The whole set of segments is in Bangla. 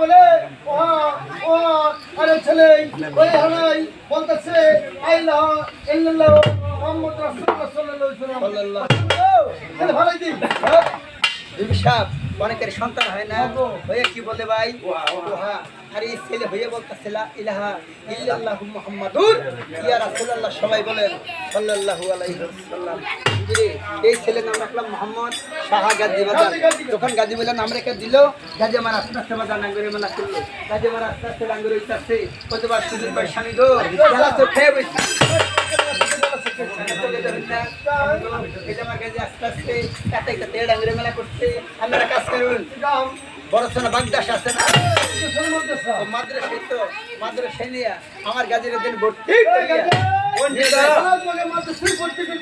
বলে ও আরে ছেলে ওই হানাই বলতেছে আইলা ইল্লাল্লাহ মুহাম্মদ রাসূলুল্লাহ সাল্লাল্লাহু আলাইহি ওয়াসাল্লাম ভালোই দিন বিবি সাহেব অনেকের সন্তান হয় না হয়ে কি বলে ভাই ওহা আরে এই ছেলে হয়ে বলতেছে লা ইলাহা ইল্লাল্লাহু মুহাম্মাদুর ইয়া রাসূলুল্লাহ সবাই বলেন সাল্লাল্লাহু আলাইহি ওয়াসাল্লাম এই ছেলের নাম রাখলাম মোহাম্মদ শাহ গাজী বাজার যখন গাজী বলে নাম রেখে দিল গাজী আমার আস্তে আস্তে বাজার নাঙ্গরে মেলা করলো গাজী আমার আস্তে আস্তে নাঙ্গরে উঠতেছে কতবার সুযোগ পাই স্বামী গো খেলা তো খেয়ে বসে এটা আমার কাছে আস্তে আস্তে কাতে কাতে ডাঙ্গরে মেলা করছে আপনারা কাজ করুন বড় সোনা বাগদাস আছে না মাদ্রাসায় তো মাদ্রাসায় নিয়ে আমার গাজীর দিন ভর্তি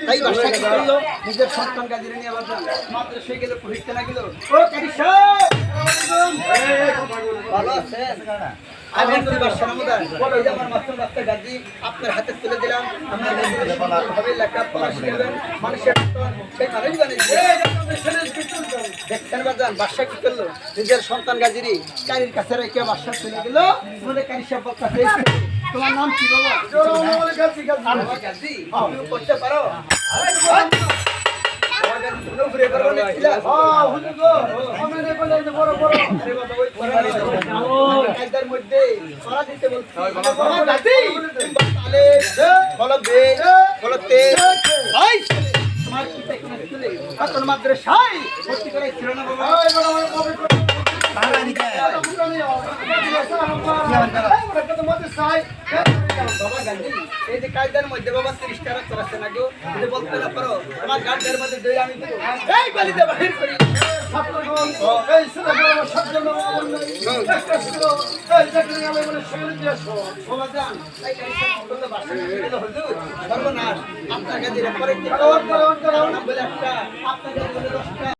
তাই বাসা কি করলো নিজের সন্তান গাজীরে নিয়ে আবার মাদ্রাসায় গেলে পড়িতে না গেল ও কারিশা ভালো আছেন আমি একটি বাসার মধ্যে এই যে আমার মাস্টার বাচ্চা গাজী আপনার হাতে তুলে দিলাম আপনার ভাবে লেখাপড়া শিখবেন মানুষের সেই মানুষ বানিয়েছে দেখছেন বাজান বাসা কি করলো নিজের সন্তান গাজীরই কারির কাছে রেখে বাসা চলে গেল বলে কারি সব বক্তা তোমার নাম কি বাবা গাজী তুমি করতে পারো মাদ্রাসায় ভর্তি করেছিল না বাবা বাবা গান্ধী এই যে কায়দার মধ্যে বাবা 30 টাকা করাছে না গো যদি বলতে না পারো তোমার গার্ডের মধ্যে দই আমি দেব এই গলিতে বাহির করি ছাত্রগণ এই ছেলেগুলো আমার ছাত্রগণ আমার নাই একটা ছিল এই দেখলে আমি বলে শরীর দিয়ে সবাই যান এই কাইসা বলতে বাসা দিল হুজুর সর্বনাশ আপনার গাদির পরে কি বলে একটা আপনার গাদির 10টা